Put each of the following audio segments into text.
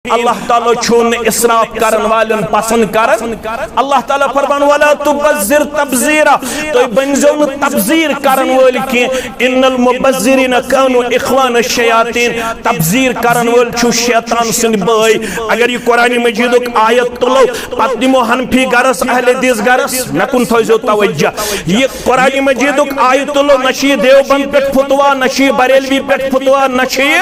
अल्लाह ताला छून इसराफ करन वालन पसंद करन। अल्लाह ताला फरमान वाला तुबज़िर तबज़ीरा, तो बनजो न तबज़ीर करन वाल के इन्नल मुबज़्ज़िरीन कानू इख्वान शयातीन, तबज़ीर करन वाल छु शैतान सिंद भाई। अगर ये कुरान मजीद आयत तुलो पत दिमो हनफी गरस अहले हदीस गरस नकुन थोजो तवज्जो, ये कुरान मजीद आयत तुलो नशी देवबंद पे फतवा, नशी बरेलवी पे फतवा, नशी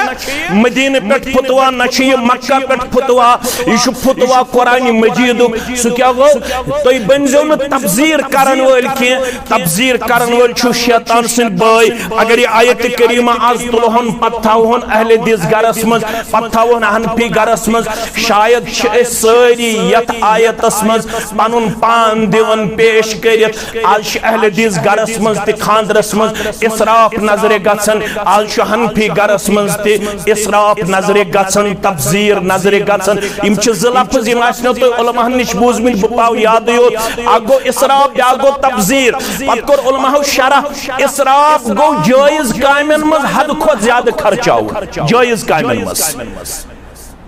मदीने पे फतवा, नशी मक्का फतवा, यह फतवा कुरान मजीद सह क्या गो, तो बनजो न तबज़ीर करन वाल के, तबज़ीर करन वाल छु शैतान सिंद भाई। अगर यह आयत करीमा आज तुलहन पत थवन अहले हदीस गरस मज, पत थवन हनफी गरस मज, शायद सारी यथ आयतस मज पनुन पान दिवन पेश करित। आज अहले हदीस गरस मज ते खानदरस मज इसराफ नजरे गसन, आज हनफी गरस मज ते इसराफ नजरे गसन, तबज़ीर नजरे गसन। इम लफ्ज इम तो उलमाहन निश बूजमित बह पाव याद यो, अगो इसराफ ब्या गो तबज़ीर। पत कोर उलमाहो शरह, इसराफ गो जायज कामन मज हद खुद ज्यादा खर्चाव, जायज कामन मज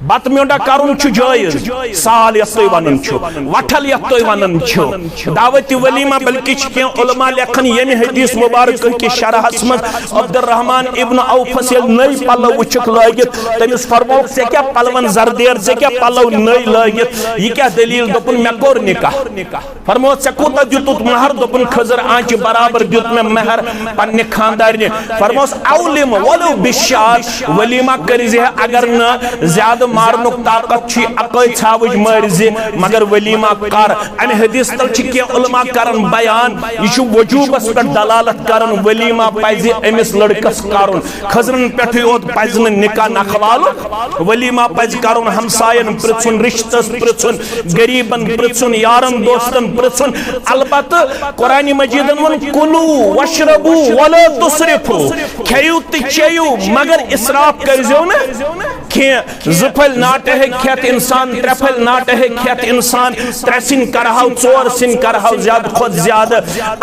बत म्योंडा करुन छु जायज, साल यत तोय वनन छु, वठल यत तोय वनन छु, दावत वलीमा बल्कि के उलमा लेखन यम हदीस मुबारक के शरहस मज अब्दुर्रहमान इब्न औफ से नई पल्लव उचक लागित, तमिस फरमाओ से क्या पलवन जरदेर से क्या पल्लव नई लागित, ये क्या दलील दोपन मे कोर निकाह। फरमाओ से कोता दितुत महर, दोपन खजर आंच बराबर दित में महर पन्ने खानदार ने। फरमाओ औलिम वलो बिशार, वलीमा करिजे अगर न ज्यादा मारनुक ताकत छी अकई छावज मर्जी, मगर वलीमा कर। अमे हदीस तल छी के उलमा करन बयान, यह वजूबस पे दलालत करन, वलीमा पज अमिस लड़कस करन, खजरन पे योत पज निकाह नखवालो, वलीमा पज करन, हमसायन पृथुन, रिश्तस पृथुन, गरीबन पृथुन, यारन दोस्तन पृथुन। अलबत कुरान मजीदन वन कुलू वशरबू वला तुसरिफू, खेयू त चेयू मगर इसराफ करजो न खे। जुफल नाट है खेत इंसान, त्रेफल नाट है खेत इंसान, त्रे सिन करहाव चोर सिन करहाव ज्यादा खुद ज्यादा।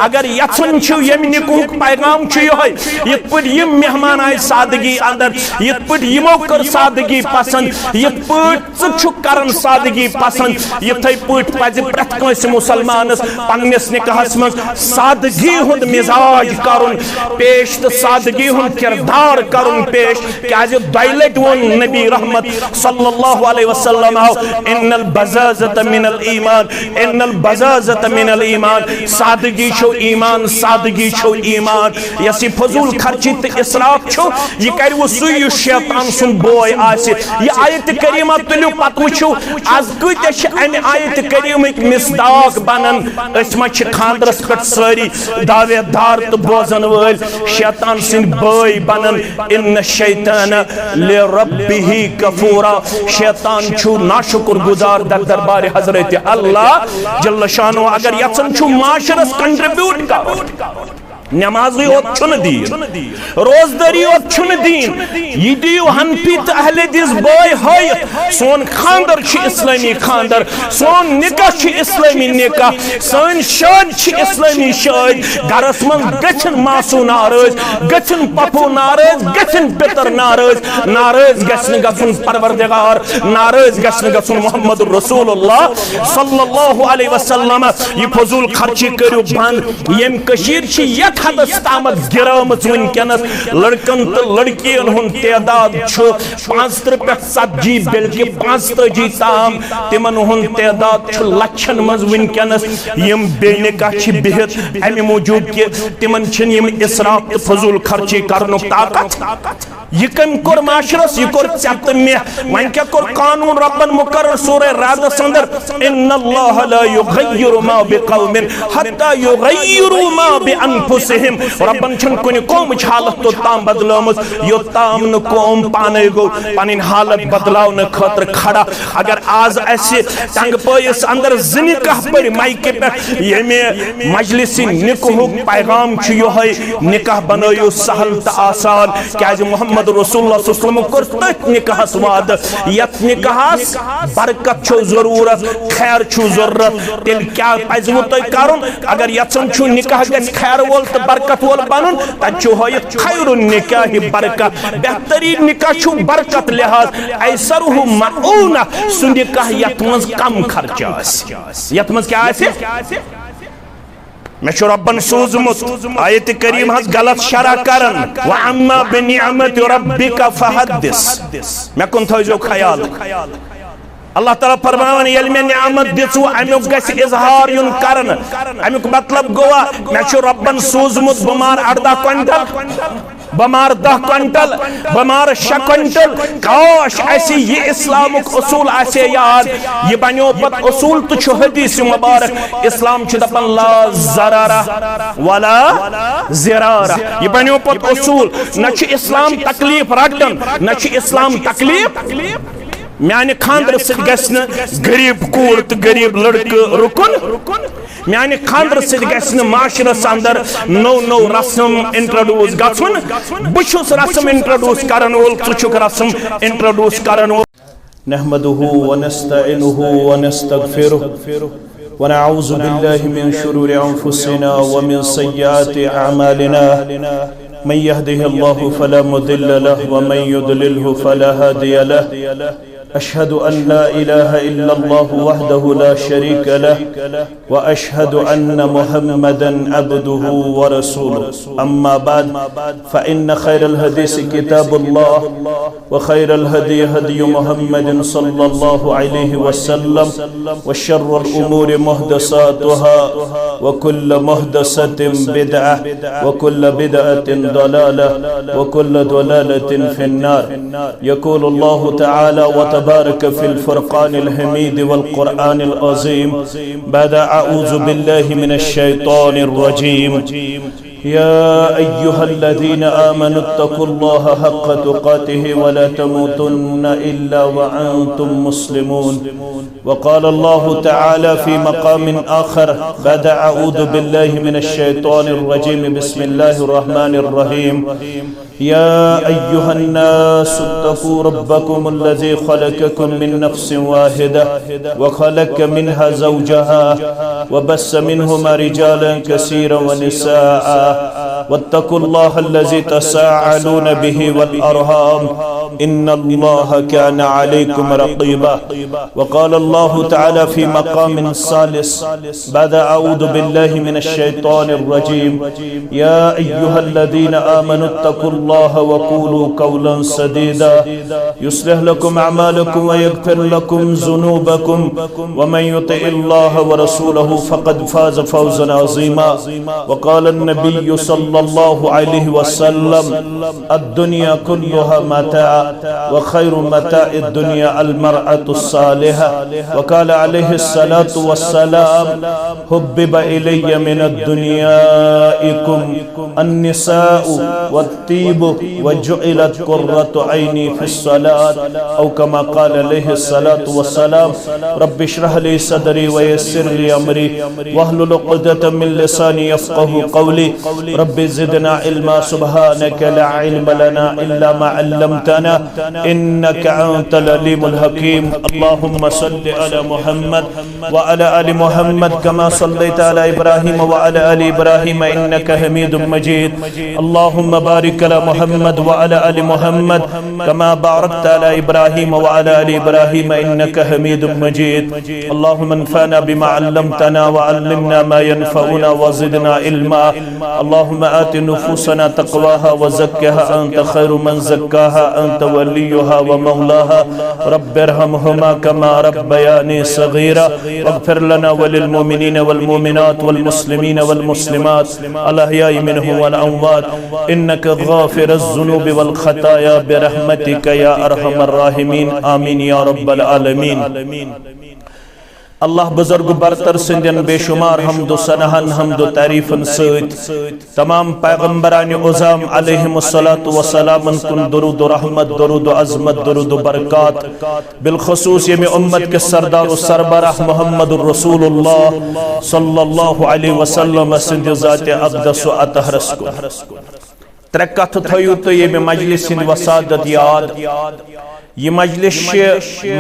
अगर यथन छु यम निकुक पैगाम छु यत पट यम मेहमान आय सादगी अंदर, यत पट यमो कर सादगी पसंद, यत पट छु करन सादगी पसंद, यथै पट पज प्रत कस मुसलमानस पन्निस निकाहस मज सादगी हुंद मिजाज करुन पेश, तो सादगी हुंद किरदार करुन पेश। क्या दैलट वन नबी रहमत सल्लल्लाहु अलैहि वसल्लम, इन्नल बज़ाज़त मिनल ईमान, इन्नल बज़ाज़त मिनल ईमान, सादगी छो ईमान, सादगी छो ईमान। यसी फजूल खर्ची ते इसराफ छो, ये कर वो सुई शैतान सुन बोय आसे। ये आयत करीमा तुलियो पत वुचो आज कते छ अमे आयत करीमिक मिसदाक बनन, अस्मा छ खानदरस पे सारी दावेदार तो बोजन वल शैतान सिन बोय बनन। इन्न शैतान लिरब्बिही कफूरा, शैतान छु नाशुक्र गुजार दर दरबार हजरत अल्लाह जल्ल शानो। अगर यसन छु माशरस कंट्रीब्यूट करो, नमाजी ओछन दीन, रोजदारी ओछन दीन, ये दियो हनफी त अहले हदीस बोय होय। सोन खानदर छ इस्लामी खानदर, सोन निकाह छ इस्लामी निकाह, सोन शाद छ इस्लामी शाद। गरस मन गछन मासू नाराज, गछन पपू नाराज, गछन पितर नाराज, नाराज गछन गछन परवरदिगार, नाराज गछन गछन मोहम्मद रसूलुल्लाह सल्लल्लाहु अलैहि वसल्लम। ये फजूल खर्ची करू बंद। यम कशीर छ यत हदस तामत गिरामत वनकनस लड़कन तो लड़कियन हुन तादाद 50 पे 70 बल्कि 45 ताम, तिमन हुन तादाद लक्षन मज वनकनस यम बेनिका छ बिहत। अमे मौजूद के तिमन छिन यम इसराफ तो फजूल खर्ची करनुक ताकत। यह कम कोर माशरस, यह कोर चत में वन क्या कोर कानून रब्बन मुकर्रर सूरह राद अंदर, इन्नल्लाह ला युगय्यिरु मा बिकौमिन हत्ता युगय्यिरु मा बिअनफुसिहिम। रब्बन छन कुन कौम हालत तो ताम बदलामत यो ताम न कौम पाने गो पनिन हालत बदलाव न खतर खड़ा। अगर आज ऐसे तंग पयस अंदर निकाह पर माइके पे यमे मजलिस निकाह पैगाम छु यही, निकाह बनायो सहल त आसान। क्या मोहम्मद रसूलुल्लाह सल्लल्लाहु अलैहि वसल्लम कर तथ निकाहस वाद, यत निकाहस बरकत छु जरूरत, खैर छु जरूरत। तेल क्या पजमु तय करुन। अगर यचन छु निकाह गस खैर वोल त तो बरकत वोल बनन तु खैरुन निकाह बरकत बेहतरीन निकाह छु बरकत लिहाज ऐसरहु मऊना सु निकाह यत मज कम खर्च यत मज क्या मैं रब्बन सोजमुत आयत करीम हज गलत शरा करन व अम्मा बिनिअमति रब्बिका फहद्दिस मैं कुन थो ख्याल अल्लाह ताला फरमान येल में निअमत दिसु अमुक गस इजहार युन करन अमुक मतलब गोवा मैं रब्बन सोजमुत बमार 18 क्विंटल बमार 10 क्विंटल बमार 6 क्विंटल काश ऐसी ये इस्लामुक उसूल ऐसे याद ये बनो पत उसूल तो हदीस मुबारक इस्लाम छु दपन ला ज़रारा वला ज़िरारा ये बनो पत उसूल न छु इस्लाम तकलीफ रटन न छु इस्लाम तकलीफ म्याने खानदर सित गस्न गरीब कूर तो गरीब लड़के रुकुन म्याने खानदर सित गस्न माशरस अंदर नो रस्म इंट्रोड्यूस गछुन बुछुस रस्म इंट्रोड्यूस करन वोल तुछुक रस्म इंट्रोड्यूस करन वोल नहमदुहु व नस्तईनुहु व नस्तगफिरुहु व नऊज़ु बिल्लाहि मिन शुरूरि अनफुसिना व मिन सय्यिआति अअमालिना मन यहदिहिल्लाहु फला मुदिल्ल लहु व मन युद्लिलहु फला हादिय लहु अशहदु अन ला इलाहा इल्लल्लाहु वहदहु ला शरीक लहु व अशहदु अन्न मुहम्मदन अब्दुहु व रसूलुहु अम्मा बाद फइन्न खैरल हदीस किताबुल्लाह व खैरल हदी हदी मुहम्मदिन सल्लल्लाहु अलैहि वसल्लम व शर्रुल उमूरि मुहदसातुहा व कुल्लु मुहदसतिन बिदअह व कुल्लु बिदअतिन दलालह व कुल्लु दलालतिन फिन्नार यक़ूलुल्लाहु तआला व तबारक फिल फुरक़ानिल हमीद वल क़ुरआनिल अज़ीम बाद अऊज़ु बिल्लाहि मिनश शैतानिर रजीम या अय्युहल्लज़ीना आमनु इत्तक़ुल्लाहा हक़्क़ तुक़ातिहि व ला तमूतुन्ना इल्ला व अंतुम मुस्लिमून वक़ाल अल्लाहु तआला फ़ी मक़ामिन आख़र बाद अऊज़ु बिल्लाहि मिनश शैतानिर रजीम बिस्मिल्लाहिर रहमानिर रहीम या अय्युहन नास इत्तक़ू रब्बकुमुल्लज़ी ख़लक़कुम मिन नफ़्सिन वाहिदह व ख़लक़ मिनहा ज़ौजहा व बस्स मिनहुमा रिजालन कसीरन व निसाअ वत्तक़ुल्लाहल्लज़ी तसाअलून बिही वल अरहाम इन्नल्लाहा काना अलैकुम रक़ीबा वक़ाल अल्लाहु तआला फ़ी मक़ामिन सालिस बाद अऊज़ु बिल्लाहि मिनश शैतानिर रजीम या अय्युहल्लज़ीना आमनु इत्तक़ुल्लाहा व क़ूलू क़ौलन सदीदा युस्लिह लकुम अअमालकुम व यग़फिर लकुम ज़ुनूबकुम व मन युतिइल्लाहा व रसूलहु फ़क़द फ़ाज़ फ़ौज़न अज़ीमा वक़ाल अन्नबिय्यु सल्लल्लाहु अलैहि वसल्लम अद्दुनिया कुल्लुहा मता व खैरु मताइद दुनिया अल मरअतु सालिहा वक़ाल अलैहि सलातु वस्सलाम हुब्बिबा इलय्या मिनद दुनियाइकुम अन्निसाउ वत्तीबु व जुइलत कुर्रतु ऐनी फिस्सलात औ कमा क़ाल अलैहि सलातु वस्सलाम रब्बि इश्रह ली सदरी व यस्सिर ली अमरी वहलुल उक़दतम मिन लिसानी यफ़क़हू क़ौली रब्बि ज़िदना इल्मा सुब्हानका ला इल्म लना इल्ला मा अल्लमतना इन्नका अंतल अलीमुल हकीम अल्लाहुम्मा सल्लि अला मुहम्मद व अला आलि मुहम्मद कमा सल्लैता अला इब्राहीम व अला आलि इब्राहीम इन्नका हमीदुम मजीद अल्लाहुम्मा बारिक अला मुहम्मद व अला आलि मुहम्मद कमा बारकता अला इब्राहीम व अला आलि इब्राहीम इन्नका हमीदुम मजीद अल्लाहुम्मा अन्फअना बिमा अल्लमतना व अल्लिमना मा यनफउना व ज़िदना इल्मा अल्लाहुम्मा आति नुफूसना तक़वाहा व ज़क्किहा अंत खैरु मन ज़क्काहा अंत वलियुहा व मौलाहा रब्बिरहमहुमा कमा रब्बयानी सगीरा वग़फिर लना व लिल मुमिनीन वल मुमिनात वल मुस्लिमीन वल मुस्लिमात अल अहयाइ मिनहुम वल अमवात इन्नका गाफ़िरुज़ ज़ुनूबि वल ख़ताया बिरहमतिका या अरहमर राहिमीन आमीन या रब्बल आलमीन अल्लाह बुजुर्ग बरतर सिंदन बेशुमार हमदो सनहन हमदो तारीफन सैत तमाम पैगंबरान उज़ाम अलैहिमुस्सलातु वस्सलाम कुन दुरूद रहमत दुरूद अज़मत दुरूद बरकात बिलखुसूस ये उम्मत के सरदार सरबराह मुहम्मदुर रसूलुल्लाह सल्लल्लाहु अलैहि वसल्लम सिंद ज़ात अक़दस व अतहरस को तरक्कत थयु तो ये मजलिस सिंद वसादत याद ये मजलिस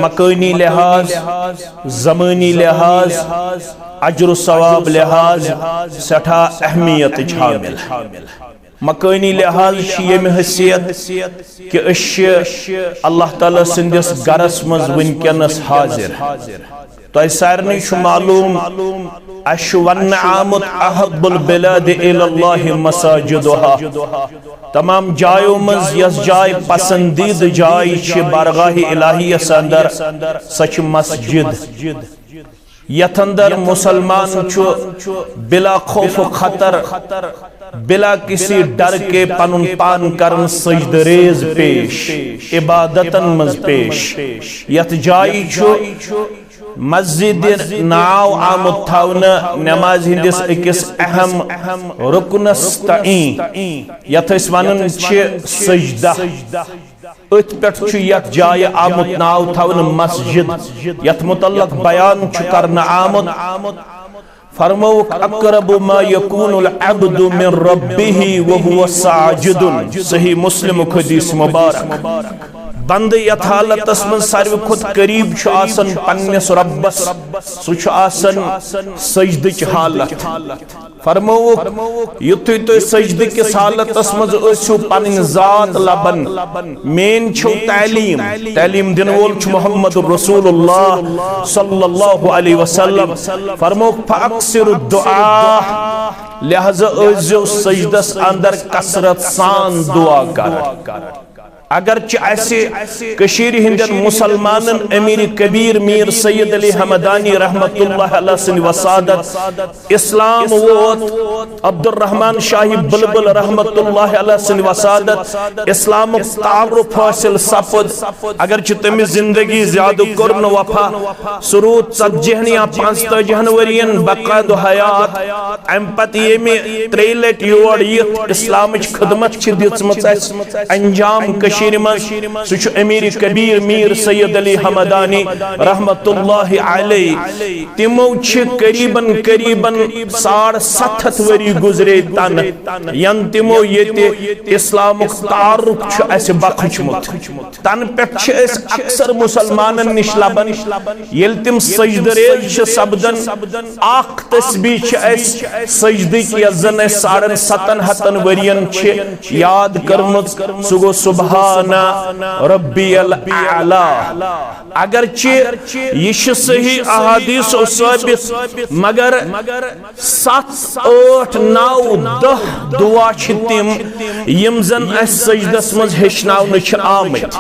मकानी लिहाज ज़मानी लिहाज अजर सवाब लिहाज सठा अहमियत हामिल। मकानी लिहाज यम हैसियत कि अल्लाह ताला सिंदिस गरस मज वनकनस हाजिर। तो सारनी मालूम अशवन आमुत अहब्बुल बिलाद इलल्लाहि मसाजिदुहा। तमाम जायों मज यस जाय पसंदीद जाय बारगाह इलाहियस अंदर सच मस्जिद। यथ अंदर मुसलमान बिला खौफ खतर बिला किसी डर के पनुन पान करन सजदरेज पेश इबादतन मज पेश। यथ जाय मस्जिद नाव आमुत थावन नमाज हिंदिस अकिस अहम रुकनस तई यथ वनन सजदा। अथ पे यथ जाय आमुत नाव थावन मस्जिद यथ मुतल्लक बयान करना आमुत। फरमौक अक़रबु मा यकूनुल अब्दु मिन रब्बिही व हुवा साजिदुन। सही मुस्लिम हदीस मुबारक। बंद यथ हालतस मज सारवी खुद करीब आसन पन्निस रब्बस सु आसन सजदच हालत। फरमौक युथु तो सजद किस हालतस मज आसु पन्न जात लबन मेन छो तालीम दिन वोल मुहम्मद रसूलुल्लाह सल्लल्लाहु अलैहि वसल्लम। फरमौक फअक्सिरु दुआ लिहाजा आजो सजदस अंदर कसरत सान दुआ कर। अगर कशीर हिंदन मुसलमानन अमीर कबीर मीर सैयद अली हमदानी रहमतुल्लाह अलैह सिन वसादत इस्लाम वोत अब्दुर्रहमान शाही बुलबुल रहमतुल्लाह अलैह सिन वसादत इस्लाम तारुफ हासिल सपद। अगर तम जिंदगी ज्यादा कर्न वफा सुरूत 40 या 45 वरियन बकायद हयात अम पत ये 3 लट योर इस्लाम खदमत दित्मत अंजाम सु अमीर कबीर मीर सैयद अली हमदानी रहमतुल्लाहि अलैहि। तिमो करीबन 750 वरी गुजरे तन यन तिमो ये इस्लामुक तारुफ अस बख्शमुत। तन पे अक्सर मुसलमानन निश लबन येल तिम सजदरेज सपदन आख तस्बीह सजदिक यन 750 वरियन याद करमुत सु गो सुबह रब्बियल आला। अगर ये सही अहादीस साबित मगर 7, 8, 9, 10 दुआ तिम यम जन सजदस मज हेचनावन आमत।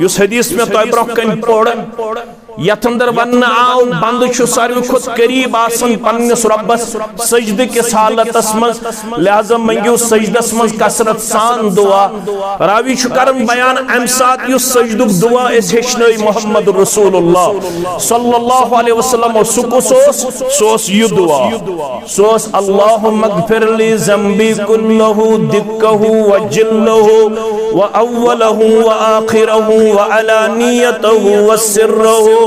युस हदीस में तो ब्रोह कन पढ़ यथ अंदर वन आव बंद सारे खुद करीब आसन पन्निस रब्बस सजद किस हालतस मज। लिहाजा मंगियो सजदस मज कसरत सान दुआ। रावी करन बयान अम सात सजदुक दुआ हेचन मुहम्मद रसूलुल्लाह सल्लल्लाहु अलैहि वसल्लम। सोस यह दुआ सोस अल्लाहुम्मा गफिरली ज़ंबी कुल्लहु दिक्कहु व जिल्लहु व अव्वलहु व आखिरहु व अलानियतहु व सिर्रहु।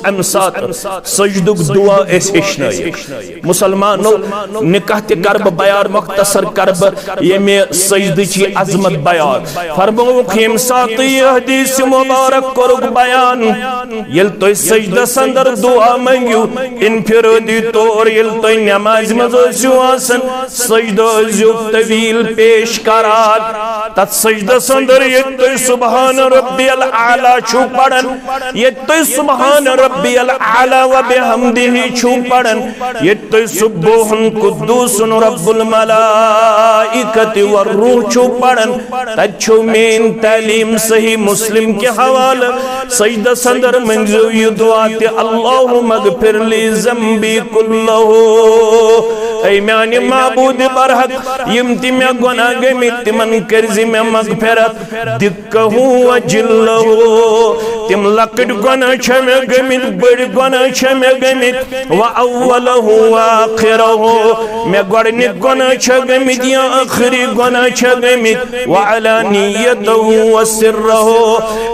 अम सात सजदुक दुआ हेचन मुसलमानो निकाह करब बयान मुख्तसर करब ये सजदी अजमत बयान। फरमौक यम सात हदीस मुबारक करुक बयान ये तुम सजदस अंदर दुआ मंगू इनफिरादी तौर ये तुम नमाज मज सजदो तवील पेश करार तथ सजदस अंदर ये तुम सुबहान रब्बियल आला छु पढ़न ये तुम सुबहान रब्बियल आला व बिहम्दिही छु पढ़न ये तुम सुब्बुहुन कुद्दूसुन रब्बुल मलाइकति वर रूह छु पढ़न तछु मेन तालीम सही मुस्लिम के हवाले सजदा संदर मंजू ये दुआ ते अल्लाहुम्मा गफिरली ज़ंबी कुल्लहु। ऐ म्याने माबूद बरहक यम ति मे गुनाह गमित तिमन करजि मे मगफिरत दिक्कहु व जिल्लहु। तिम लकड़ गुनाह छ मे गमित बड़ गुनाह छ मे गमित व अव्वलहु व आखिरहु मे गडनिक गुनाह छ गमित या आखिरी गुनाह छ गमित व अलानियतहु व सिर्रहु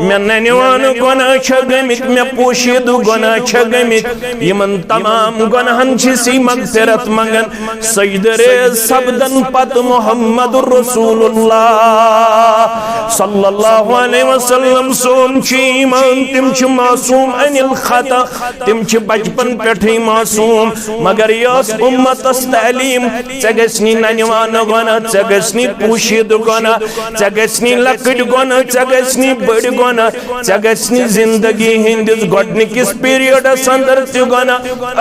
मे ननिवान गुनाह छ गमित मे पोशीद गुनाह छ गमित। यमन तमाम गुनाहन छ सी मगफिरत मंगन सजदरे सबदन पत मुहम्मदुर रसूलुल्लाह सल्लल्लाहु अलैहि वसल्लम सोन छी तिम च मासूम अनिल खता तिम च बचपन पे मासूम मगर यस उम्मतस तालीम चे गस्नी ननवान गुना चे गस्नी पूशिद गुना चे गस्नी लकड़ गुना चे गस्नी बड़ गुना चे गस्नी जिंदगी हिंदिस गोडनिकिस पीरियडस अंदर तु गुना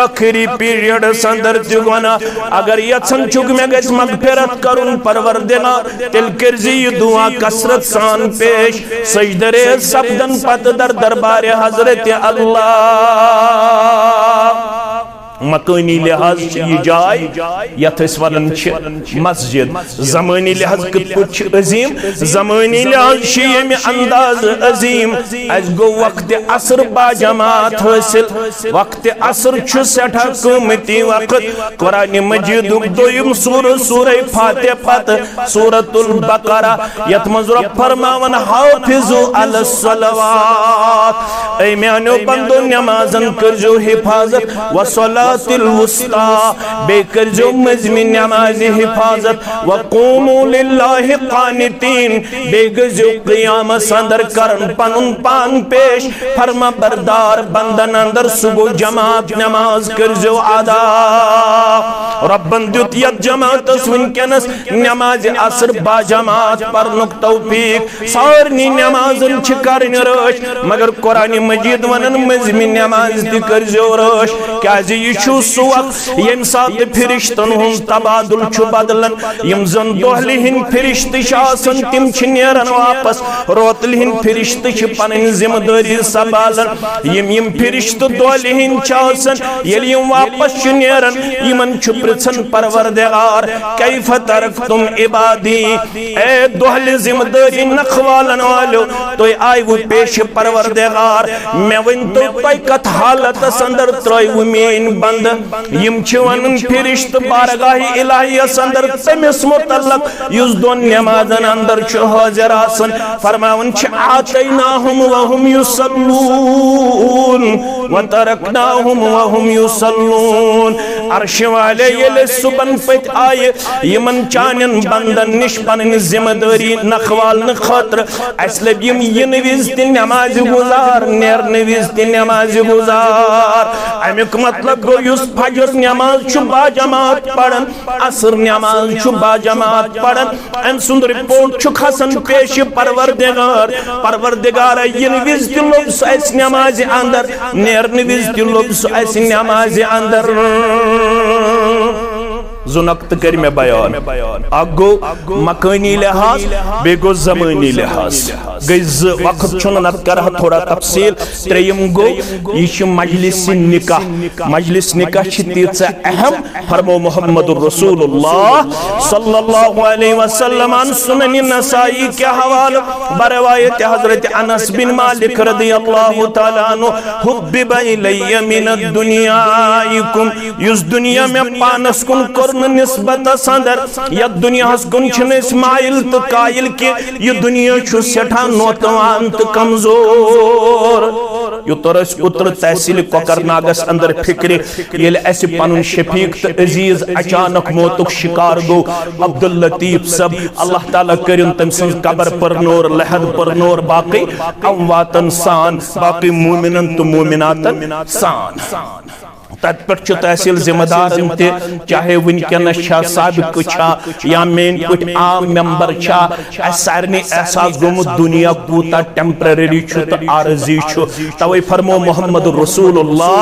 आखिरी पीरियडस अंदर तु गुना अगर यछन चुग में गस मगफिरत करुन परवरदिगार तिल करजी दुआ कसरत सान पेश सजदरे सब्दन पत दर दरबार हजरत अल्लाह मकानी लिहाज ये जाय यथ वन मस्जिद ज़मानी लिहाज कत अजीम ज़मानी लिहाज ये अंदाज अजीम अस गो वक्त असर बाजमात हासिल वक्त असर सठा क़ीमती वक्त कुरान मजीद दोयम सूर सूरह फातिहा पत सूरतुल बकरा यथ मज रब फरमावन हाफिजु अलस सलवात ऐ म्यानो बंदो नमाजन करजो हिफाजत व सलातिल वुस्ता बेकर जो मजमी नमाज हिफाजत व क़ूमू लिल्लाहि क़ानितीन बेकर जो क़ियामत अंदर करन पनुन पान पेश फरमा बरदार बंदन अंदर सुबह जमात नमाज करजो अदा रब्बन दुत यत जमात वनकनस नमाज असर बा जमात परनुक तौफीक सारनी नमाजन छ करन रश मगर कुरान मजीद वनन मजमी नमाज ति करजो रश क्या ये सु वक्त यम सात फरिश्तन हुंद तबादुल छु बदलन यम जन दोहली हिन फरिश्ते आसन तिम छ नेरन वापस रोतल हिन फरिश्ते छ पनन जिम्मेदारी संभालन यम फरिश्ते दोहली हिन आसन यलि यम वापस छ नेरन यमन छु प्रछन परवरदिगार कैफ तरकतुम इबादी ए दोहली जिम्मेदारी नखवालन वालो तो आय वो पेश परवरदिगार मैं वन तो तय कत हालत अंदर त्रय वो मेन बंद यम छ वनन फरिश्त बारगाह इलाहियस अंदर तमिस मुतल्लक युस दोन नमाजन अंदर छ हाजिर आसन फरमावन छ आतैनाहुम व हुम युसल्लून व तरकनाहुम व हुम युसल्लून अर्श वाले ये सुबन पत आय यमन चानन बंदन निश पनन जिम्मेदारी नखवाल न खतर असलब यम यन विज ति नमाज गुजार नेर नविज ति नमाज गुजार अमुक मतलब गो युस फजर नमाज छु बाजमात पढ़न असर नमाज छु बाजमात पढ़न अम सुंद रिपोर्ट छु खसन पेश परवरदिगार यन विज ति लोग सस नमाज अंदर नेर नविज ति लोग सस नमाज अंदर जुनक्त कर में बयान अगो मकानी लिहाज बे गो ज़मानी लिहाज गई वक्त छुन नत कर थोड़ा तफसील त्रेयम गो यह मजलिस निकाह तीस अहम फरमो मोहम्मद रसूलुल्लाह सल्लल्लाहु अलैहि वसल्लम सुनन नसाई के हवाले बरवायत हजरत अनस बिन मालिक रदियल्लाहु तआला अन्हु हुब्बिब इलैया मिन दुनियाइकुम युस दुनिया में पानस कुन कर निस्बत अंदर या दुनिया कुन इस्माइल तो कायल के ये दुनिया सठा नौतवान तो कमजोर युतर उतर तहसील कोकरनागस अंदर फिक्र ये पन शफीक तो अजीज अचानक मौतुक शिकार गो अब्दुल लतीफ सब अल्लाह ताला करिन तम सं कबर पर नूर लहद पर नूर बाकी अमवातन सान बाकी मोमिनन तो मोमिनातन सान तत पर तहसील जिम्मेदार चाहे वनकनस साबिक या मेन पट आम मेंबर सारे एहसास गोमुत दुनिया कूता टेम्पररी तो आरजी तवे फरमो मोहम्मद रसूलुल्लाह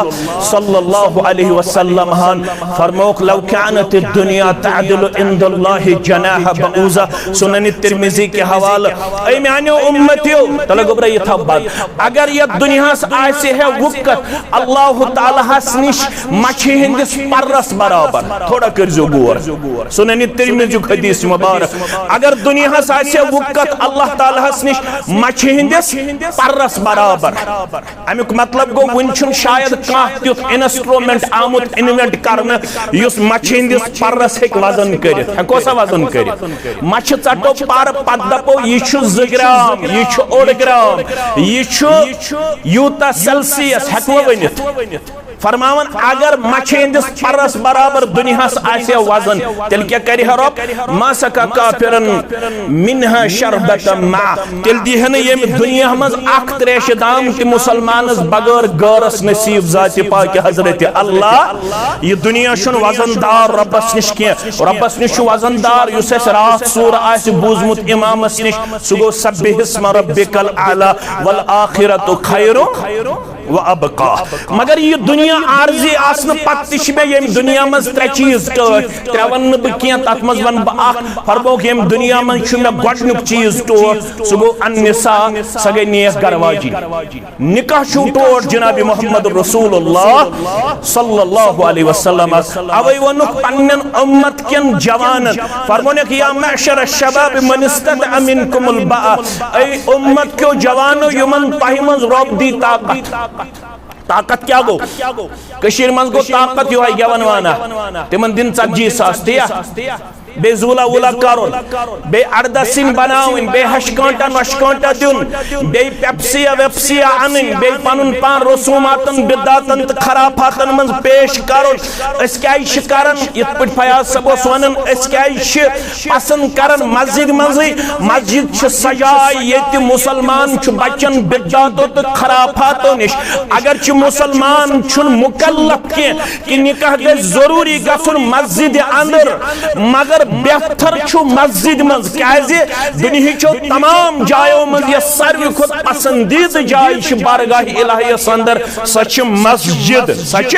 सल्लल्लाहु अलैहि वसल्लम फरमोक लौ कानत दुनिया तअदिलु इंदल्लाहि जनाह बऊजा सुनन तिरमिजी के हवाले ऐ म्यानो उम्मतियो तल गोबरा ये था बात अगर ये दुनिया आसे है वक्त अल्लाह ताला हसनिश मछी हिंदिस परस बराबर थोड़ा करजो गौर सुनन तिरमिजी हदीस मुबारक अगर दुनिया आसे वक्त अल्लाह ताला हसनिश मछी हिंदिस परस बराबर अमुक मतलब गो वन शायद कह तुथ इंस्ट्रूमेंट आमुत इन्वेंट करने युस मछी हिंदिस परस हेक वजन करित हेकोसा वजन करित मछ चटो पर पत दपो यह 2 ग्राम यह 1 ग्राम यह यूता सेल्सियस हेको वनित फरमावन अगर मछेंदिस परस बराबर दुनियास आसे वजन तेल क्या करी रब मा सका काफिरन मिनहा शरबतम मा तेल दी है ये दुनिया मज अख त्रेश दाम कि मुसलमानस बगैर गरस नसीब जाति पाक हजरत अल्लाह ये दुनिया शुन वजनदार रब्बस निश के रब्बस निश वजनदार युस रात सूर आस बूजमुत इमामस निश सुगो सब्बिहिस्म रब्बिकल आला वल आखिरतु खैरु व अबका मगर ये दुनिया आर्जी आसन पत्तिश में ये दुनिया में त्रे चीज त्रेवन बह तथ मज वन फरमो ये दुनिया में गोडनुक चीज टोट सह गो अन्निसा सह गई नेक गरवाजी निकाह छू टोट जनाब मोहम्मद रसूलुल्लाह सल्लल्लाहु अलैहि वसल्लम अवै वनुक पन्नन उम्मत केन जवान फरमोने कि या मअशर शबाब मन इस्ततअ मिनकुमुल बाअ ऐ उम्मत के जवानो यमन तहि मज रब दी ताकत क्या गो कशीर मज गो ताकत यो गवन वाना तिमन दिन 40,000 दिया बे जुला उला करुन बे अर्दा सिन बनावन बे हशकांटा नशकांटा दुन बे पेप्सिया वेप्सिया अनिन बे पनुन पान रसूमातन बिदातन त खराफातन मंज पेश करुन अस क्या करन इत पट फयाज सबस वनन अस क्या पसंद करन मस्जिद मस्जिद छ सजाय येति मुसलमान छ बचन बिदातो त खराफातो निश अगर छ मुसलमान छुन मुकल्लफ कि निकाह गस जरूरी गफुन मस्जिद अंदर मगर बेहतर छु मस्जिद मज क्याजे दुनिया तमाम जायों मज ये सारी खुद पसंदीदा जाय बारगाह इलाहियस अंदर सच मस्जिद सच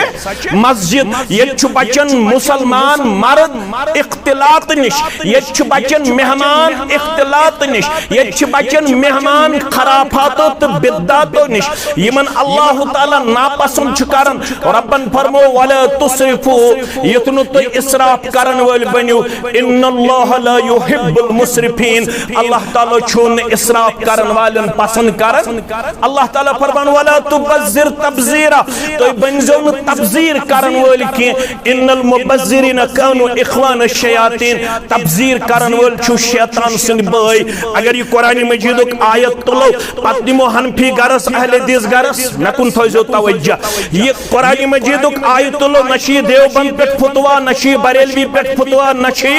मस्जिद ये बचन मुसलमान मर्द इख्तिलात निश ये बचन मेहमान इख्तिलात निश ये बचन मेहमान खराफातो तो बिद्दातो निश यमन अल्लाह ताला नापसंद छु करन रब्बन फरमो वला तुसरिफू यतनु तो इसराफ करन वल बन्यु इन्नल्लाह ला युहिब्बुल मुसरिफीन अल्लाह ताला छुन इसराफ करन वालन पसंद करन अल्लाह ताला फरमान वला तुबज्जिर तबजीरा तो बनजो तबजीर करन वल के इन्नल मुबज्जिरिन कानु इखवान अश-शयातीन तबजीर करन वल छु शैतान सिंद भाई अगर ये कुरान मजीदुक आयत तुलो पतदिमो हनफी गरस अहले दिस गरस नकुन थोजो तवज्जा ये कुरान मजीदुक आयत तुलो नशी देवबंद पे फतवा नशी बरेलवी पे फतवा नशी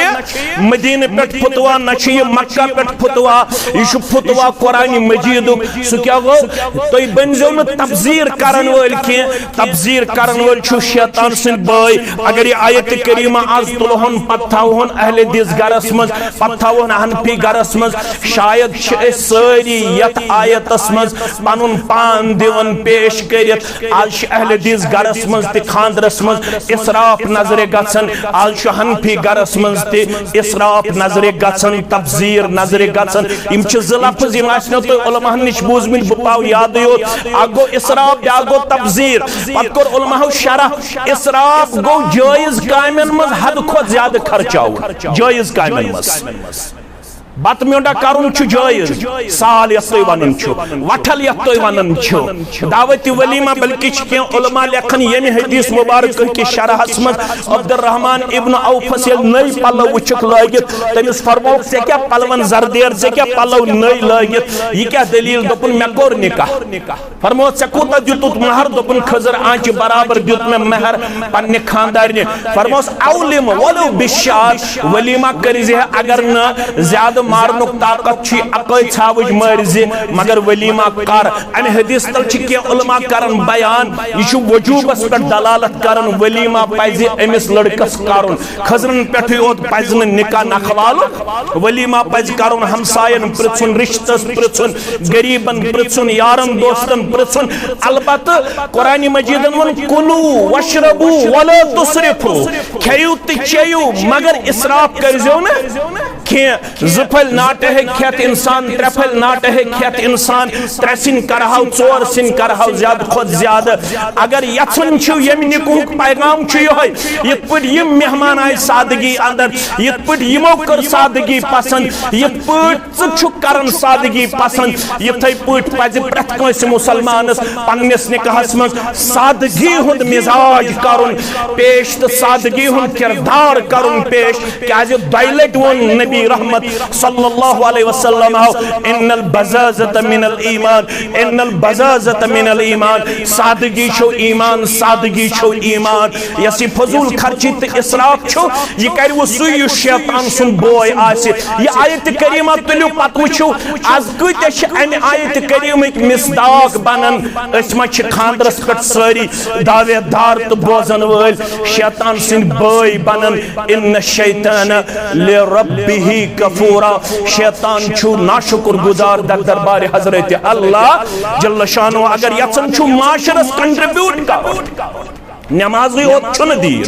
मदीने पे फतवा नशी मक्का पे फतवा यह फतवा कुरान मजीदुक सु क्या गो तो बनजो न तबजीर करन वल के तबजीर करन वल छु शैतान सिंद भाई अगर ये आयत करीमा आज तुलहन पत्थावन अहले दिस गरस मज पत्थावन हनफी गरस मज शायद सारी यत आयतस मज पनुन पान दिवन पेश करित आज अहले दिस गरस मज ते खानदरस मज इसराफ नजरे गसन आज हनफी गरस मज ते इसराफ नजरे गसन तबजीर नजरे गसन इम छ लफ्ज इम आसनो तो उलमा निश बूजमिन बुपाव याद यो आगो इसराफ आगो तबजीर पक्कर उलमा शरह इसराफ गो जायज कामन मज हद खो ज्यादा खर्चाव जायज कामन मज बत म्योंडा करुन छु जायज साल यतोय वनन छु वठल यतोय वनन छु दावती वलीमा बल्कि के उलमा लेखन यमि हदीस मुबारक के शरहस मज अब्दुर्रहमान इब्न औफ से नई पल्लव वचक लागित तमिस फरमो से क्या पलवन जरदेर से क्या पल्लव नई लागित ये क्या दलील दोपन मे कोर निकाह फरमो से कोता दितुत महर दोपन खजर आंच बराबर दित में महर पन्ने खानदार ने फरमो औलिम वलो बिशार वलीमा करिजे अगर न ज्यादा मारनुक ताकत छी अकय छावज मर्जी मगर वलीमा कर अन हदीस तल छी के उलमा करन बयान यह वजूबस पे दलालत करन वलीमा पाइजे एमिस लड़कस करन खजरन पेठ ओत पाइजन निकाह नखवाल वलीमा पाइज करन हमसायन प्रचुन रिश्तस प्रचुन गरीबन प्रचुन यारन दोस्तन प्रचुन अलबत कुरान मजीदन वन कुलू वशरबू वला तुसरिफू खेयू त चेयू मगर इसराफ करजो न खे जुफल नाट है खेत इंसान त्रेफल नाट है खेत इंसान त्रेसिन करहाव चोर सिन करहाव ज्यादा खुद ज्यादा अगर यथन छु यम निकुक पैगाम छु यत पट यम मेहमान आय सादगी अंदर यत पट यमो कर सादगी पसंद यत पट छु करन सादगी पसंद यथै पट पज प्रत कस मुसलमानस पन्नस निकाहस मज सादगी हुंद मिजाज करुन पेश तो सादगी हुंद किरदार करुन पेश क्या जो दाइलेट वन नबी नबी रहमत सल्लल्लाहु अलैहि वसल्लम इन्नल बज़ाज़त मिनल ईमान इन्नल बज़ाज़त मिनल ईमान सादगी छो ईमान सादगी छो ईमान यसी फजूल खर्ची ते इसराफ छो ये कर वो सुई शैतान सुन बोय आसे ये आयत करीमा तुलु पत वुचो आज कत अमे आयत करीम मिसदाक बनन असमा छ खांदरस पट सारी दावेदार तो बोजन वल शैतान सिन बोय बनन इन शैतान लिरब्बिही कफूरा शैतान छु नाशुक्र गुजार दरबार हजरत अल्लाह जल्ल शानो अगर यचन छु माशरस कंट्रीब्यूट का नमाज़ी और छुन दीन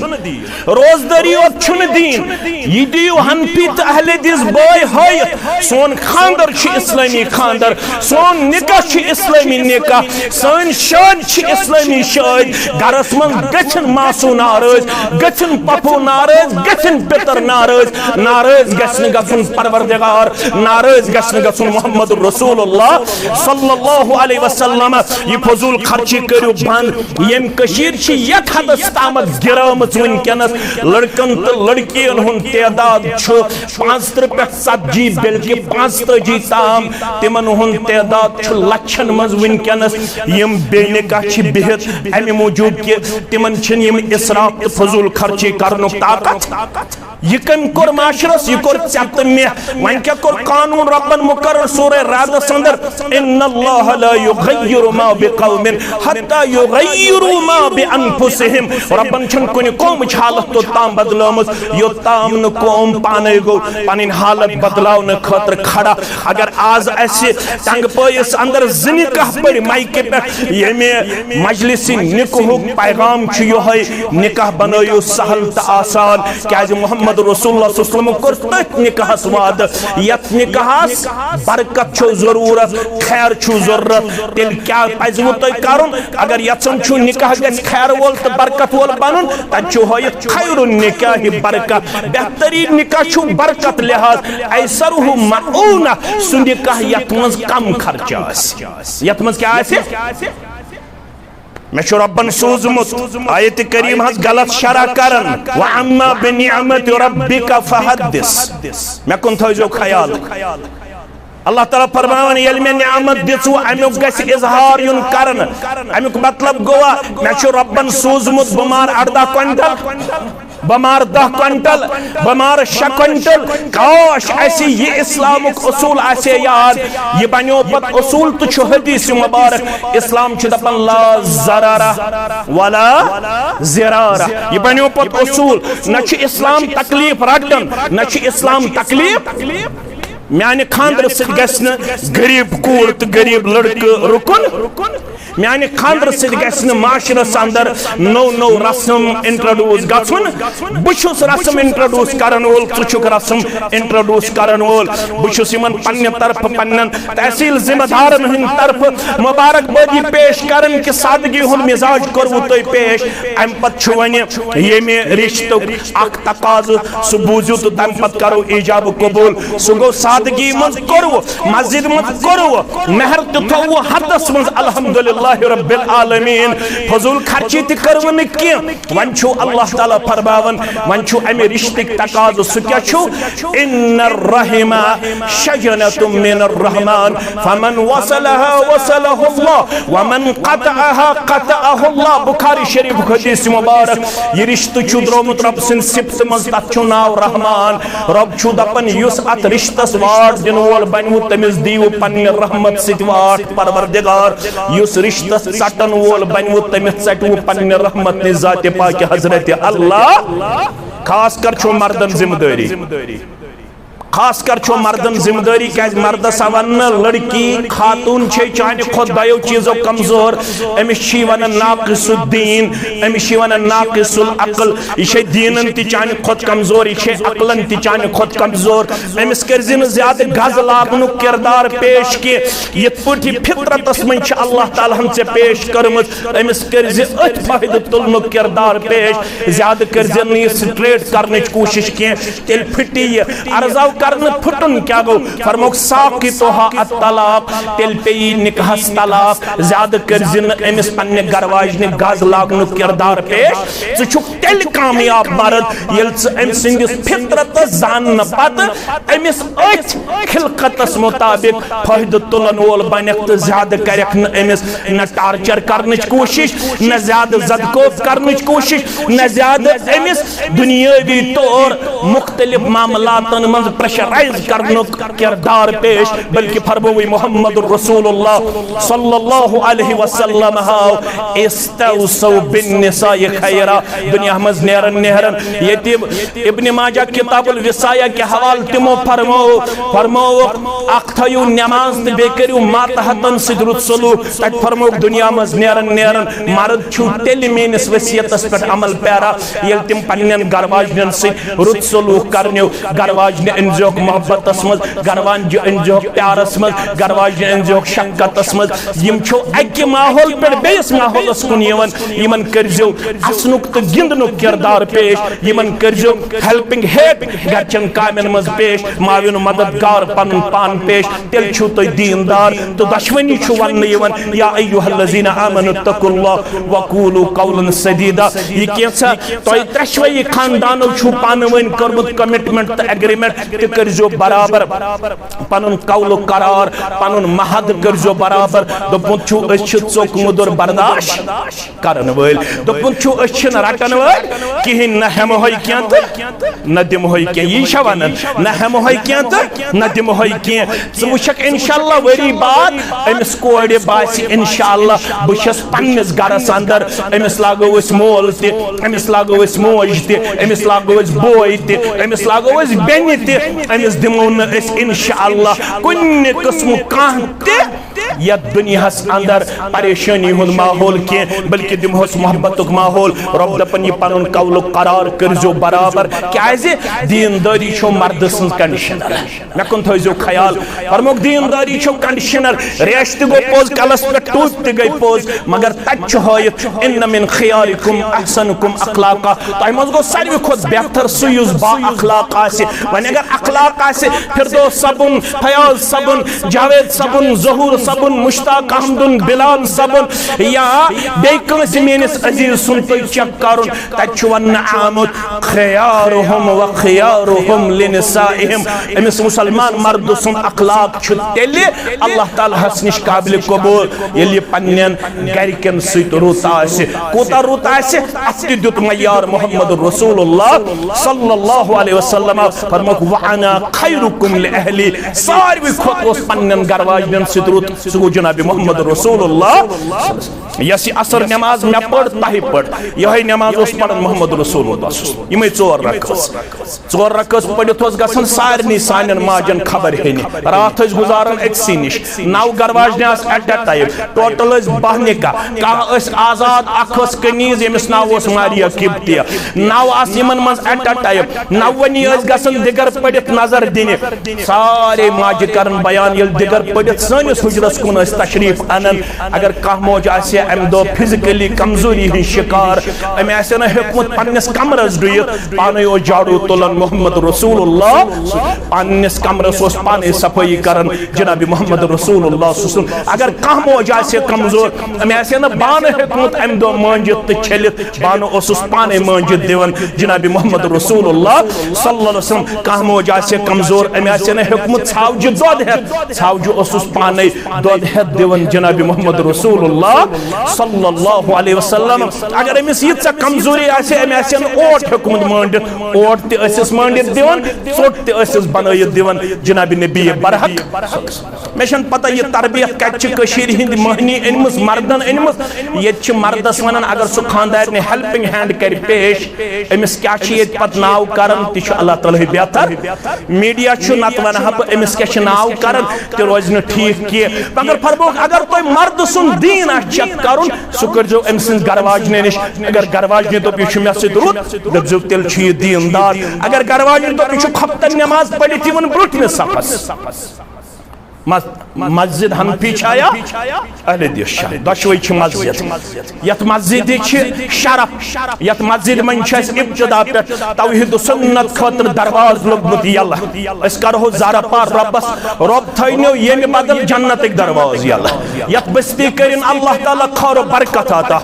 रोजदारी और छुन दीन ये दियो हनफी तो अहले दिस बोय होय सोन खानदर छ इस्लामी खानदर सोन निकाह छ इस्लामी निकाह सोन शाद छ इस्लामी शाद घरस मन गछन मासू नाराज गछन पपू नाराज गछन पितर नाराज नाराज गछन गछन परवरदिगार नाराज गछन गछन मोहम्मद रसूलुल्लाह सल्लल्लाहु अलैहि वसल्लम ये फजूल खर्ची करू बंद यम कशीर छ यत हदस तामत गिरामत वनकनस लड़कन तो लड़कियन हुन तादाद 50 पे 70 बल्कि 55 ताम तिमन हुन तादाद लक्षन मज वनकनस यम बेनिकाह छ बिहत अमि मौजूद के तिमन छन यम इसराफ तो फजूल खर्ची करनुक ताकत ये कम कोर माशरस ये कोर चत में वन क्या कोर कानून रब्बन मुकर्रर सूरह राद संदर इन्नल्लाह ला युगय्यिरु मा बिकौमिन हत्ता युगय्यिरु मा बिअनफुसिहिम रब्बन छन कोन कौम हालत तो ताम बदलामस यो ताम न कौम पाने गो पनिन हालत बदलाव न खतर खड़ा अगर आज ऐसे तंग पयस अंदर जिनिकाह पड़ माइके पे यमे मजलिसी निकाह पैगाम छ यो है निकाह बनायो सहल त आसान क्या मोहम्मद रसूलुल्लाह सल्लल्लाहु अलैहि वसल्लम कर निकाह स्वाद यत निकाहस बरकत छो जरूरत खैर छो जरूरत तेल क्या पजमु तय करुन अगर यचन छु निकाह गस खैर वोल त बरकत वोल बनन त छु होय खैरुन निकाह बरकत बेहतरीन निकाह छु बरकत लिहाज ऐसरहु मऊना सु निकाह यत मज कम खर्च यत मज क्या आसे मैं रब्बन सोजमुत आयत करीम हज गलत शरा करन व अम्मा बिनिअमत रब्बिका फहद्दिस मैं कुन थो ख्याल अल्लाह ताला फरमान यल में नियामत दिसु अमुक गस इजहार युन करन अमुक मतलब गोवा मैं रब्बन सोजमुत बमार 18 क्विंटल बमार 10 क्विंटल बमार 6 क्विंटल काश ऐसी ये इस्लामुक उसूल ऐसे याद ये बनो पत उसूल तो छु हदीस मुबारक इस्लाम छु दपन ला ज़रारा वला ज़िरारा ये बनो पत उसूल न छु इस्लाम तकलीफ रटन न छु इस्लाम तकलीफ म्याने खानदर से गसन गरीब कूर तो गरीब लड़के रुकन म्याने खानदर से गसन माशरस अंदर नो रस्म इंट्रोड्यूस गछुन बुछुस रस्म इंट्रोड्यूस करन वोल तुछुक रस्म इंट्रोड्यूस करन वोल बुछुस यमन पन्ने तरफ पन्नन तहसील जिम्मेदारन हिन तरफ मुबारकबादी पेश करन कि सादगी हुन मिजाज करवु तय पेश अम पत छु वने येमे रिश्तो अक तकाज सु बुझु तो तम पत करो इजाब कबूल सु गो सादगी मज करवु मस्जिद मज करवु मेहर तो हदस मज अल्हम्दुलिल्लाह रब्बिल आलमीन फजूल खर्ची त करवन के वन छु अल्लाह ताला फरमावन वन छु अमे रिश्तिक तकाज सु क्या छु इन्नर रहिमा शजनतुम मिनर रहमान फमन वसलहा वसलहु अल्लाह वमन qata'aha qata'ahu अल्लाह बुखारी शरीफ हदीस मुबारक ये रिश्तो छु द्रोमुत रब सिन सिफत मज तत छु नाव रहमान रब छु दपन युस अत रिश्तस वाट दिन वोल बनवु तमिस दीव पन्ने रहमत सित वाट परवरदिगार युस रिश्तस सटन वोल बनवु तमिस सटवु पन्ने रहमत ने जाते पाक हजरत अल्लाह खास कर छु मर्दन जिम्मेदारी खास कर छो मर्दन जिम्मेदारी क्या मर्द सवन लड़की खातून छे चाने खुद दयो चीजों कमजोर अमिश वन नाकिसुद्दीन अमिश वन नाकिसुल अक्ल इशे दीनन ति चाने खुद कमजोर इशे अक्लन ति चाने खुद कमजोर अमिस करजिन ज्यादा गज लागनु किरदार पेश के ये पुठी फितरतस में छ अल्लाह ताला हमसे पेश करमत अमिस करजि अत फायदा तुलनु किरदार पेश ज्यादा करजिन स्ट्रेट करने की कोशिश के तेल फिटी अर्जाव करने फुटन क्या गो फरमोक साकितुहा अत्तलाक तेल पे निकाहस तलाक ज्यादा करजिन एमिस पन्ने गरवाज ने गाज लागनु किरदार पेश छु तेल कामयाब मर्द यल एम सिंदिस फितरत जान पत एमिस अच खिलकतस मुताबिक फायदा तुलन वोल बनक तो ज्यादा करक न एमिस न टार्चर करनच कोशिश न ज्यादा जदकोफ करनच कोशिश न ज्यादा एमिस दुनियावी तौर मुख्तलिफ मामलातन मज प्रेशराइज करनुक किरदार पेश बल्कि फरमाए मोहम्मद रसूलुल्लाह सल्लल्लाहु अलैहि वसल्लम हाउ इस्तौसौ बिन्निसाए खैरा दुनिया मज नेरन नेहरन ये इब्न माजा किताबुल विसाया के हवाल तिमो फरमाओ अख्थयु नमाज ते बेकरियो मातहतन सिदरुत सलूक तक फरमाओ दुनिया मज नेरन नेरन मर्द छु तेल मेनिस वसियतस पे अमल पैरा ये तिम पन्नन गरवाजन से रुत सलूक करनियो गरवाज ने इंजोक मोहब्बतस मज गरवाज इंजोक प्यारस मज गरवाज इंजोक शक्कतस मज यम छु अकि माहौल पे बेस माहौलस कुन यवन यमन करजो असनुक त गिंदनुक किरदार पेश यमन करजो हेल्पिंग हैंड गचन कामन मज पेश माविन मददगार पन पान पेश तेल छु तो दीनदार तो दुश्मनी छु वन यवन या अय्युहल्लज़ीना आमनु तकुल्लाह वकूलु कौलन सदीदा ये कैसा तो त्रशवई खानदानो छु पानवन करमुत कमिटमेंट त एग्रीमेंट त करजो बराबर पनुन कौल करार पनुन महद करजो बराबर दोपुन छु अछ चोक मुदर बर्दाश्त करन वल दोपुन छु अछ रटन वल कि न हम होय क्या त न दिम होय क्या ये शवन न हम होय क्या त न दिम होय क्या सुशक इंशाअल्लाह वरी बाद एमस कोडे बासी इंशाअल्लाह बुशस पन्नस गरस अंदर एमस लागो अस मोल ते एमस लागो अस मोज ते एमस लागो अस बोय ते एमस लागो अस बेनि ते एमस दिमो न अस इंशाअल्लाह कुन किस्म काह ते या दुनिया अंदर परेशानी हुन माहौल के बल्कि दिमोस मोहब्बतुक माहौल रब दपन ये पनुन कौल करार करजो बराबर क्याजे दीनदारी छो मर्द सं कंडीशनर मैं कुन थजो ख्याल फरमोक दीनदारी छो कंडीशनर रेश ते गो पोज कलस पे टूट ते गई पोज मगर तच होयत इन मिन खियारिकुम अहसनुकुम अखलाका तय मज गो सारी खुद बेहतर सुयुज बा अखलाक आसे वन अगर अखलाक आसे फिरदौस सबुन फयाज सबुन जावेद सबुन ज़हूर सबुन मुश्ताक अहमदुन बिलाल सबुन या बेकस मेनिस अजीज सुन तो चेक करुन तच वन आमुद खियारुहुम व खियारुहुम लिनिसाइहिम एमिस मुसलमान मर्द सुन अखलाक छु तेले अल्लाह ताला हसनिश काबिल कबूल यली पन्नन गरकन सित रुत आसे कोता रुत आसे अति दुत मयार मोहम्मद रसूलुल्लाह सल्लल्लाहु अलैहि वसल्लम फरमाक व अना खैरुकुम लिअहली सारी खुद उस पन्नन गरवाजन सित रुत सु जनाब मोहम्मद रसूलुल्लाह यसी असर नमाज में पढ़ ताहि पढ़ यही नमाज उस पढ़न मोहम्मद रसूलुल्लाह यमे चोर रकस पढ़ित गसन सारनी सानन माजन खबर हेनी रात गुजारन एक्सी निश नौ गरवाज एट ए टाइम टोटल बहनिका कह आजाद अखस कनीज यमिस नाव मारिया किब्तिया नौ आस यमन मज एट ए टाइम नवनी गसन दिगर पढ़ित नजर दिन सारे माज करन बयान यल दिगर पढ़ित सनिस हुजरस कुन तशरीफ अनन अगर कह मौज आसे अम दो फिजिकली कमजोरी हिं शिकार अमे आसे न हुकमत पन्नस कमरस दुयत पाने ओ झाड़ू तुलन मोहम्मद रसूलुल्लाह पन्नस कमरस ओस पाने सफाई करन जनाब मोहम्मद रसूलुल्लाह अगर कह मौज आसे कमजोर अमे आसे न बान हुकमत अम दो मांजित त छलित बानो ओस पाने मांजित दिवन जनाब मोहम्मद रसूलुल्लाह सल्लल्लाहु अलैहि वसल्लम कह मौज आसे कमजोर अमे आसे न हुकमत छावज दोद है छावज ओस पाने दोद है दिवन जनाब मोहम्मद रसूलुल्लाह सल्लल्लाहु अलैहि वसल्लम अगर अमिस यीत्सा कमजोरी आसे अमे आसे न ओट हुकमत मांडित ओट ते असिस मांडित दिवन सोट ते असिस बनायित दिवन जनाब नबी बरहक मेशन पता ये तरबियत कच्छ कशीर हिंद महनी अनमस मर्दन अनमस ये छ मर्दस वनन अगर सु खानदार ने हेल्पिंग हैंड कर पेश अमिस क्या छ ये पत नाव करन ति छ अल्लाह ताला बेहतर मीडिया छ नत वन हब अमिस क्या छ नाव करन ते रोज न ठीक के मगर फरमोक अगर कोई मर्द सुन दीन आ चेक करुन सु करजो अमसिन गरवाज ने निश अगर गरवाज ने तो पिछ मे से दुरुत दजो तेल छ दीनदार अगर गरवाज ने तो पिछ खपतन नमाज पढ़ी थी वन ब्रुट में सफस मस्जिद हनफी छाया अहले दिस शाह दशवई छ मस्जिद यत मस्जिद छ शरफ यत मस्जिद मन छ इब्तिदा पे तौहीद सुन्नत खतर दरवाज लगमुत यल्ला अस करहो ज़ारा पार रब्बस रब थैनो येमे बदल जन्नत एक दरवाज यल्ला यत बस्ती करिन अल्लाह ताला खैर बरकत आता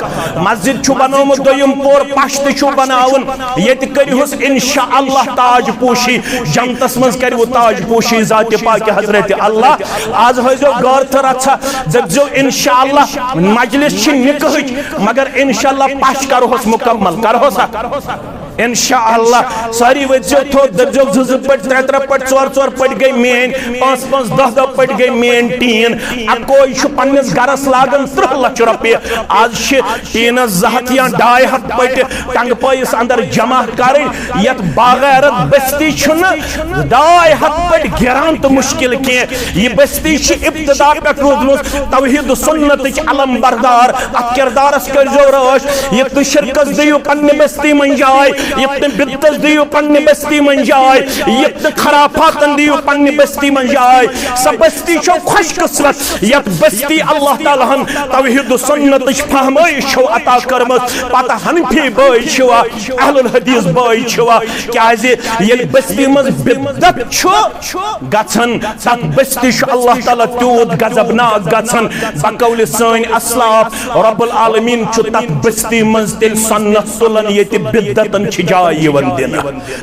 मस्जिद छु बनोमुत दोयम पोर पश्त छु बनावन यत करिहुस इंशाअल्लाह ताज पोशी जन्नतस मज करिवो ताज पोशी जात पाक हजरत अल्लाह आज हो जो गौर थर अच्छा जब जो इंशाअल्लाह मजलिस छी निकह मगर इंशाअल्लाह पाश करोस मुकम्मल करोसा इंशाअल्लाह सारी वजो थो दर्जो जुज पट त्रे पट चोर चोर पट गई मेन 5 5 10 10 पट गई मेन टीन अकोई छु पन्नस गरस लागन 3 लाख रुपए आज छ टीन जहत या 2.5 पट टंग पैस अंदर जमा कर यत बागैरत बस्ती छु न 2.5 पट गिरान तो मुश्किल के ये बस्ती छ इब्तिदा पे रोजनुस तौहीद सुन्नत च अलम बरदार अ किरदारस कर जो रोश ये तो शिरकत दियो पन्ने बस्ती मन जाय यत्न बिद्दत दियो पन्ने बस्ती मन जाय यत्न खराफात दियो पन्ने बस्ती मन जाय सब बस्ती छो खुश किस्मत यत बस्ती अल्लाह ताला हन तौहीद सुन्नत फहमाई छो अता करमत पता हनफी बय छो अहलुल हदीस बय छो क्याजे ये बस्ती मज बिद्दत छो गछन तत बस्ती छो अल्लाह ताला तूत गजबनाक गछन बकौल सैन अस्लाफ रब्बुल आलमीन छो तत बस्ती मज तिल सुन्नत तुलन यति बिद्दतन जाय यवन दिन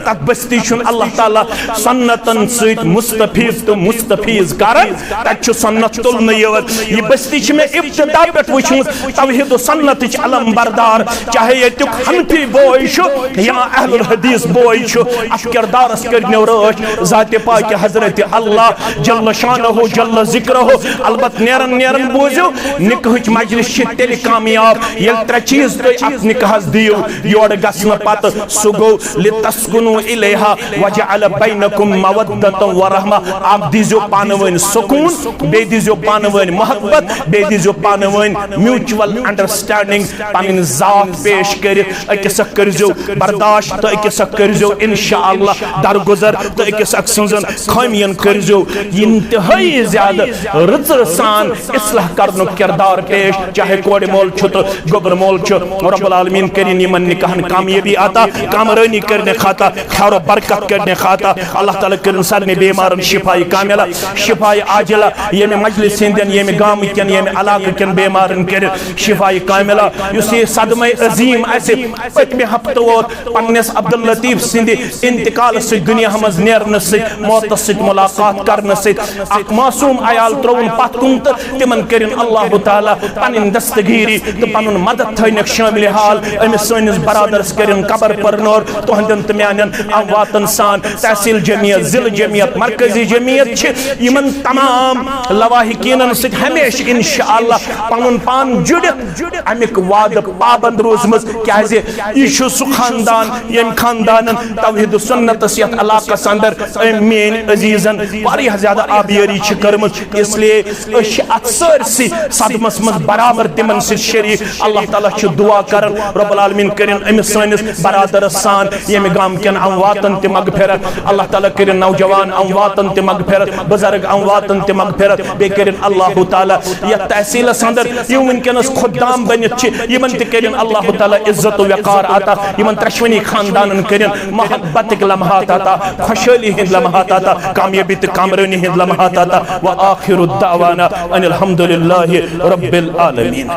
तत बस्ती छुन अल्लाह ताला सुन्नतन सहित मुस्तफीज तो मुस्तफीज करन तत छु सुन्नत तुलन यवन ये बस्ती छ में इब्तिदा पेट वुछमुत तौहीद सुन्नत च अलम बरदार चाहे यतुक हनफी बोय छु या अहलुल हदीस बोय छु अफ किरदारस करनो रोश जात पाक हजरत अल्लाह जल्ल शानहु जल्ल जिक्रहु अलबत नेरन नेरन बोजो निकाह च मजलिस छ तेल कामयाब ये त्रे चीज तो अफ निकाहस दियो योड गसन पत सुगो लितस्कुनु इलैहा वजअल बैनकुम मवद्दतन व रहमा आप दिजो पानवन सुकून बे दिजो पानवन मोहब्बत बे दिजो पानवन म्यूचुअल अंडरस्टैंडिंग पानिन जात पेश कर अकिस करजो बर्दाश्त तो अकिस करजो इंशाअल्लाह दरगुजर तो अकिस अक्संजन खामियन करजो इंतहाई ज्यादा रजर सान इस्लाह करनो किरदार पेश चाहे कोड मोल छु तो गोबर मोल छु रब्बुल आलमीन करिन यमन निकाहन कामयाबी आता कामरानी करने खाता खैर बरकत करने खाता अल्लाह ताला करन सारे बीमारन शिफाई कामिला शिफाई आजिला ये में मजलिस सिंदन ये में गाम कन ये में इलाके कन बीमारन कर शिफाई कामिला युसी सदमे अजीम ऐसे पकमे हफ्ते और पन्नस अब्दुल लतीफ सिंदी इंतकाल से दुनिया हमज नेरन से मौत से मुलाकात करने से अक मासूम आयाल त्रोन पतकुन तिमन करिन अल्लाह ताला पनिन दस्तगीरी तो पनुन मदद थैन शामिल हाल अमिस सनिस बरादर्स करिन कबर पर नोर तोहंदन तम्यानन अमवातन सान तहसील जमियत जिल जमियत मरकजी जमियत छ यमन तमाम लवाहिकीनन से हमेश इंशाअल्लाह पनुन पान जुड़ित अमिक वाद पाबंद रोजमस क्याजे यशु सु खानदान यम खानदानन तौहीद सुन्नत यत इलाका अंदर मेन अजीजन वारिया ज्यादा आबियरी छ करमत इसलिए अश अक्सर सी सदमस मस बराबर तिमन से शरीक अल्लाह ताला छ दुआ करन रब्बुल आलमीन करिन अमिस सनिस बरादर सान ये गाम कन अमवातन ते मगफिरत अल्लाह ताला करिन नौजवान अमवातन ते मगफिरत बुजुर्ग अमवातन ते मगफिरत बे करिन अल्लाह ताला या तहसील संदर ये उनकनस खुदाम बनित छ यमन ते करिन अल्लाह ताला इज्जत व वकार आता यमन त्रश्वनी खानदानन करिन मोहब्बत के लम्हात आता खुशहाली हिंद लम्हात आता कामयाबी ते कामरानी हिंद लम्हात आता व आखिरु दावाना अनिल हम्दुलिल्लाहि रब्बिल आलमीन।